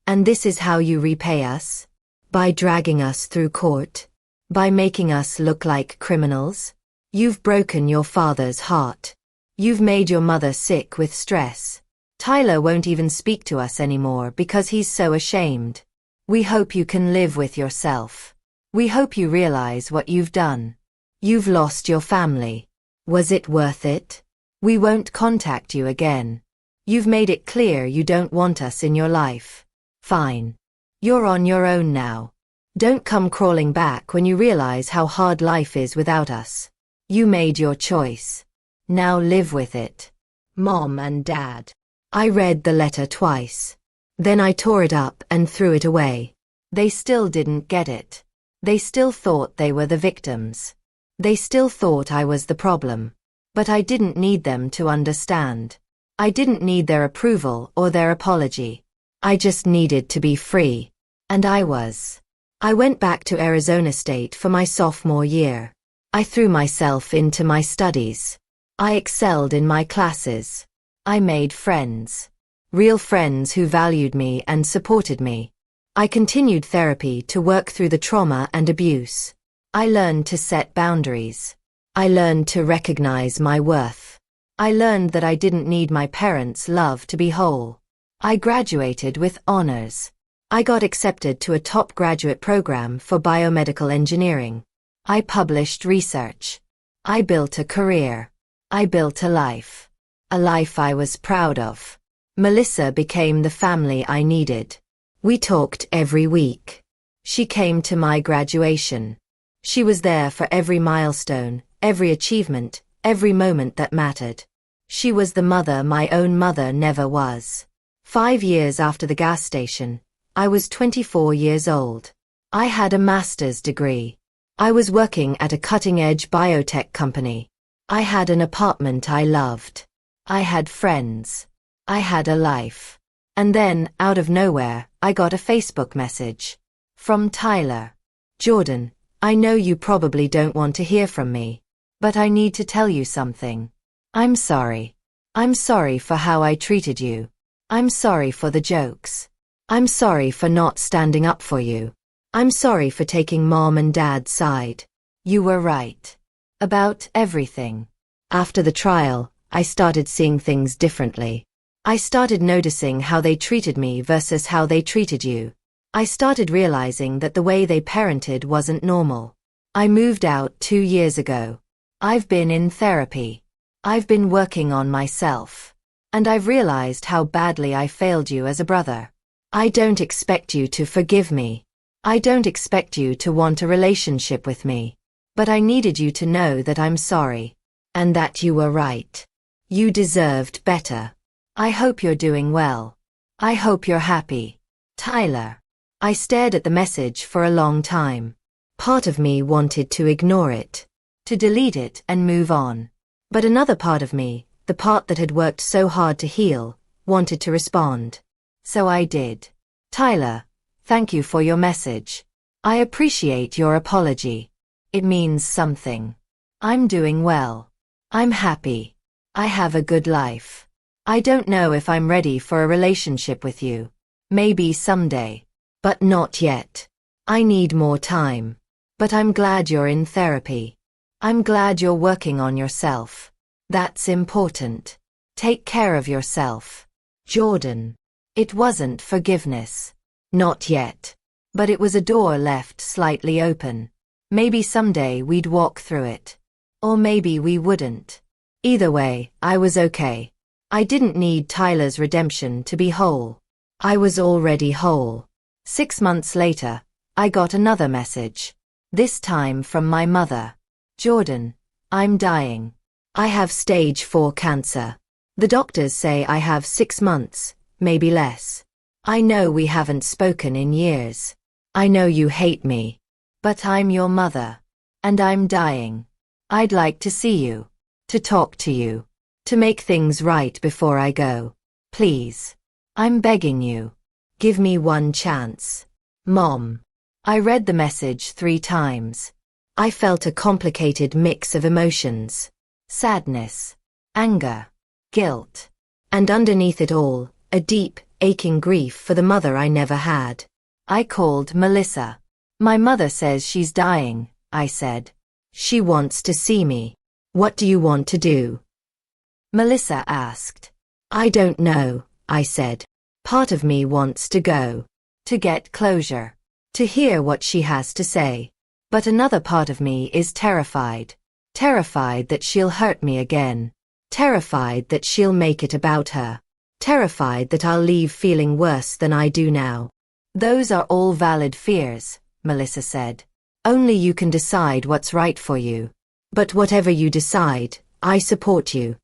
And this is how you repay us? By dragging us through court? By making us look like criminals? You've broken your father's heart. You've made your mother sick with stress. Tyler won't even speak to us anymore because he's so ashamed. We hope you can live with yourself. We hope you realize what you've done. You've lost your family. Was it worth it? We won't contact you again. You've made it clear you don't want us in your life. Fine. You're on your own now. Don't come crawling back when you realize how hard life is without us. You made your choice. Now live with it. Mom and Dad." I read the letter twice. Then I tore it up and threw it away. They still didn't get it. They still thought they were the victims. They still thought I was the problem. But I didn't need them to understand. I didn't need their approval or their apology. I just needed to be free. And I was. I went back to Arizona State for my sophomore year. I threw myself into my studies. I excelled in my classes. I made friends. Real friends who valued me and supported me. I continued therapy to work through the trauma and abuse. I learned to set boundaries. I learned to recognize my worth. I learned that I didn't need my parents' love to be whole. I graduated with honors. I got accepted to a top graduate program for biomedical engineering. I published research. I built a career. I built a life. A life I was proud of. Melissa became the family I needed. We talked every week. She came to my graduation. She was there for every milestone, every achievement, every moment that mattered. She was the mother my own mother never was. 5 years after the gas station, I was 24 years old. I had a master's degree. I was working at a cutting-edge biotech company. I had an apartment I loved. I had friends. I had a life. And then, out of nowhere, I got a Facebook message. From Tyler. "Jordan, I know you probably don't want to hear from me, but I need to tell you something. I'm sorry. I'm sorry for how I treated you. I'm sorry for the jokes. I'm sorry for not standing up for you. I'm sorry for taking Mom and Dad's side. You were right. About everything." After the trial, I started seeing things differently. I started noticing how they treated me versus how they treated you. I started realizing that the way they parented wasn't normal. I moved out 2 years ago. I've been in therapy. I've been working on myself. And I've realized how badly I failed you as a brother. I don't expect you to forgive me. I don't expect you to want a relationship with me. But I needed you to know that I'm sorry. And that you were right. You deserved better. I hope you're doing well. I hope you're happy. Tyler. I stared at the message for a long time. Part of me wanted to ignore it, to delete it and move on. But another part of me, the part that had worked so hard to heal, wanted to respond. So I did. Tyler, thank you for your message. I appreciate your apology. It means something. I'm doing well. I'm happy. I have a good life. I don't know if I'm ready for a relationship with you. Maybe someday. But not yet. I need more time. But I'm glad you're in therapy. I'm glad you're working on yourself. That's important. Take care of yourself. Jordan. It wasn't forgiveness. Not yet. But it was a door left slightly open. Maybe someday we'd walk through it. Or maybe we wouldn't. Either way, I was okay. I didn't need Tyler's redemption to be whole. I was already whole. 6 months later, I got another message. This time from my mother. Jordan, I'm dying. I have stage 4 cancer. The doctors say I have 6 months, maybe less. I know we haven't spoken in years. I know you hate me. But I'm your mother. And I'm dying. I'd like to see you. To talk to you. To make things right before I go. Please. I'm begging you. Give me one chance. Mom. I read the message 3 times. I felt a complicated mix of emotions. Sadness. Anger. Guilt. And underneath it all, a deep, aching grief for the mother I never had. I called Melissa. My mother says she's dying, I said. She wants to see me. What do you want to do? Melissa asked. I don't know, I said. Part of me wants to go. To get closure. To hear what she has to say. But another part of me is terrified. Terrified that she'll hurt me again. Terrified that she'll make it about her. Terrified that I'll leave feeling worse than I do now. Those are all valid fears, Melissa said. Only you can decide what's right for you. But whatever you decide, I support you.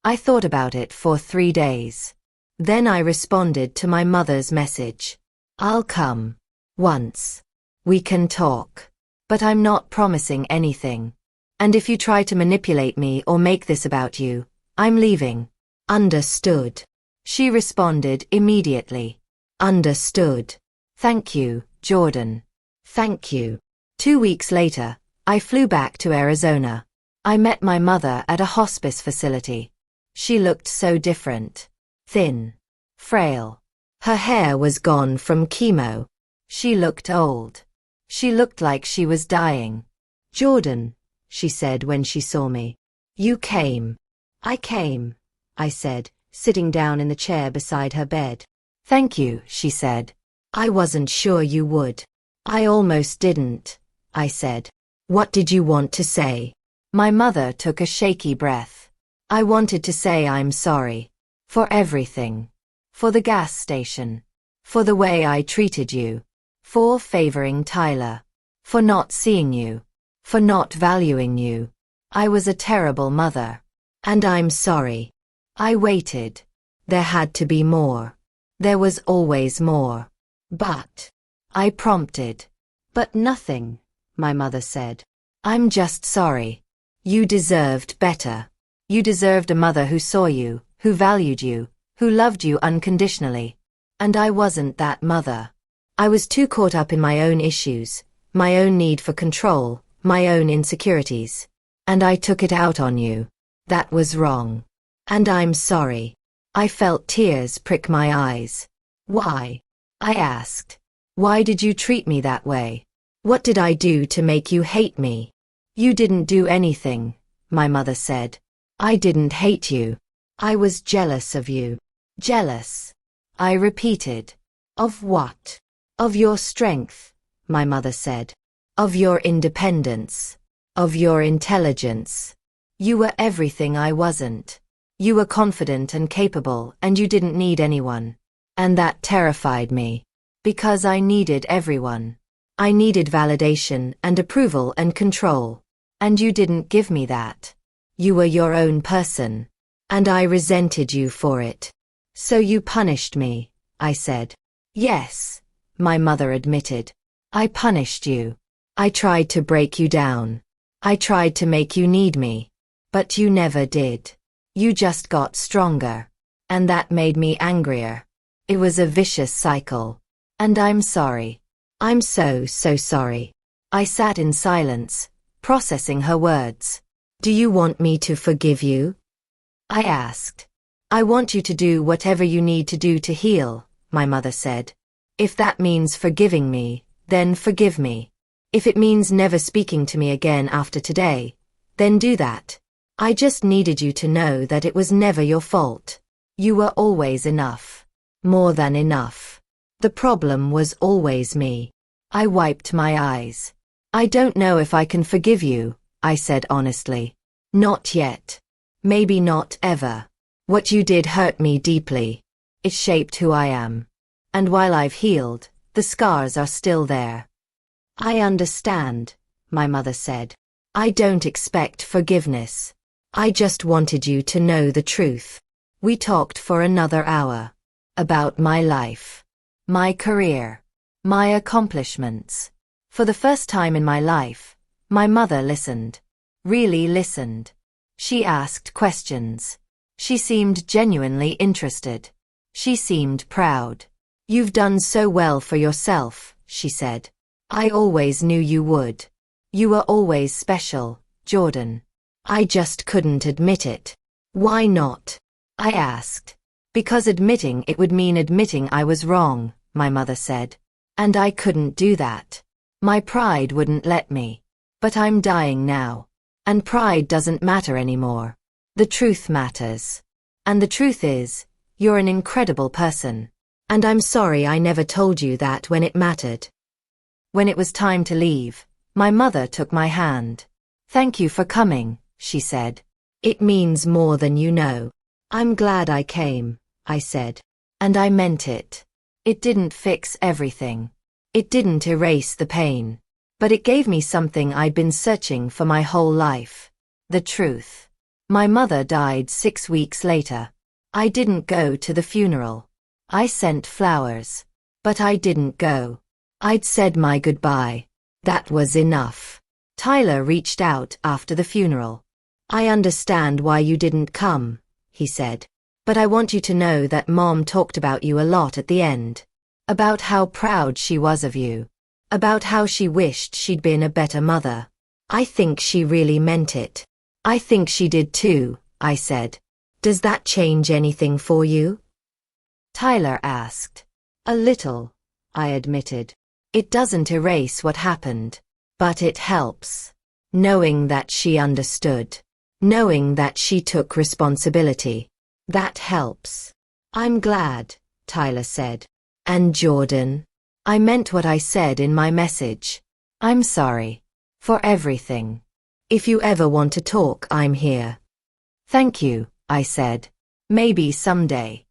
I thought about it for 3 days. Then I responded to my mother's message. I'll come. Once. We can talk. But I'm not promising anything. And if you try to manipulate me or make this about you, I'm leaving. Understood. She responded immediately. Understood. Thank you, Jordan. Thank you. 2 weeks later, I flew back to Arizona. I met my mother at a hospice facility. She looked so different. Thin. Frail. Her hair was gone from chemo. She looked old. She looked like she was dying. Jordan, she said when she saw me. You came. I came, I said, sitting down in the chair beside her bed. Thank you, she said. I wasn't sure you would. I almost didn't, I said. What did you want to say? My mother took a shaky breath. I wanted to say I'm sorry. For everything. For the gas station. For the way I treated you. For favoring Tyler. For not seeing you. For not valuing you. I was a terrible mother. And I'm sorry. I waited. There had to be more. There was always more. But. I prompted. But nothing, my mother said. I'm just sorry. You deserved better. You deserved a mother who saw you, who valued you, who loved you unconditionally. And I wasn't that mother. I was too caught up in my own issues, my own need for control, my own insecurities. And I took it out on you. That was wrong. And I'm sorry. I felt tears prick my eyes. Why? I asked. Why did you treat me that way? What did I do to make you hate me? You didn't do anything, my mother said. I didn't hate you. I was jealous of you. Jealous, I repeated. Of what? Of your strength, my mother said. Of your independence. Of your intelligence. You were everything I wasn't. You were confident and capable, and you didn't need anyone. And that terrified me. Because I needed everyone. I needed validation and approval and control. And you didn't give me that. You were your own person. And I resented you for it. So you punished me, I said. Yes, my mother admitted. I punished you. I tried to break you down. I tried to make you need me. But you never did. You just got stronger. And that made me angrier. It was a vicious cycle. And I'm sorry. I'm so sorry. I sat in silence, processing her words. Do you want me to forgive you? I asked. I want you to do whatever you need to do to heal, my mother said. If that means forgiving me, then forgive me. If it means never speaking to me again after today, then do that. I just needed you to know that it was never your fault. You were always enough. More than enough. The problem was always me. I wiped my eyes. I don't know if I can forgive you, I said honestly. Not yet. Maybe not ever. What you did hurt me deeply. It shaped who I am. And while I've healed, the scars are still there. I understand, my mother said. I don't expect forgiveness. I just wanted you to know the truth. We talked for another hour. About my life. My career. My accomplishments. For the first time in my life, my mother listened. Really listened. She asked questions. She seemed genuinely interested. She seemed proud. You've done so well for yourself, she said. I always knew you would. You were always special, Jordan. I just couldn't admit it. Why not? I asked. Because admitting it would mean admitting I was wrong, my mother said. And I couldn't do that. My pride wouldn't let me. But I'm dying now. And pride doesn't matter anymore. The truth matters. And the truth is, you're an incredible person. And I'm sorry I never told you that when it mattered. When it was time to leave, my mother took my hand. Thank you for coming, she said. It means more than you know. I'm glad I came, I said. And I meant it. It didn't fix everything. It didn't erase the pain. But it gave me something I'd been searching for my whole life. The truth. My mother died 6 weeks later. I didn't go to the funeral. I sent flowers. But I didn't go. I'd said my goodbye. That was enough. Tyler reached out after the funeral. I understand why you didn't come, he said. But I want you to know that Mom talked about you a lot at the end. About how proud she was of you. About how she wished she'd been a better mother. I think she really meant it. I think she did too, I said. Does that change anything for you? Tyler asked. A little, I admitted. It doesn't erase what happened. But it helps. Knowing that she understood. Knowing that she took responsibility. That helps. I'm glad, Tyler said. And Jordan? I meant what I said in my message. I'm sorry. For everything. If you ever want to talk, I'm here. Thank you, I said. Maybe someday.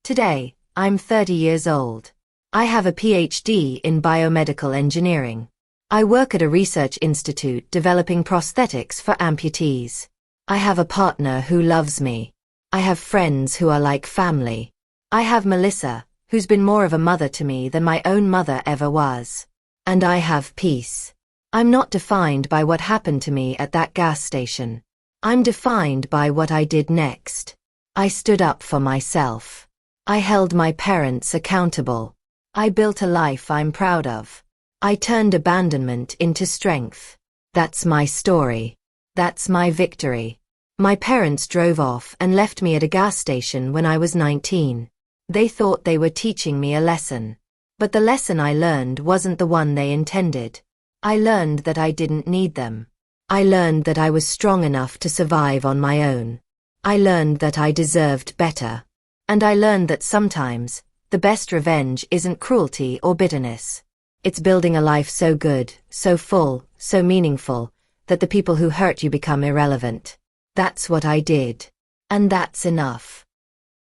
Today, I'm 30 years old. I have a PhD in biomedical engineering. I work at a research institute developing prosthetics for amputees. I have a partner who loves me. I have friends who are like family. I have Melissa, who's been more of a mother to me than my own mother ever was. And I have peace. I'm not defined by what happened to me at that gas station. I'm defined by what I did next. I stood up for myself. I held my parents accountable. I built a life I'm proud of. I turned abandonment into strength. That's my story. That's my victory. My parents drove off and left me at a gas station when I was 19. They thought they were teaching me a lesson. But the lesson I learned wasn't the one they intended. I learned that I didn't need them. I learned that I was strong enough to survive on my own. I learned that I deserved better. And I learned that sometimes, the best revenge isn't cruelty or bitterness. It's building a life so good, so full, so meaningful, that the people who hurt you become irrelevant. That's what I did. And that's enough.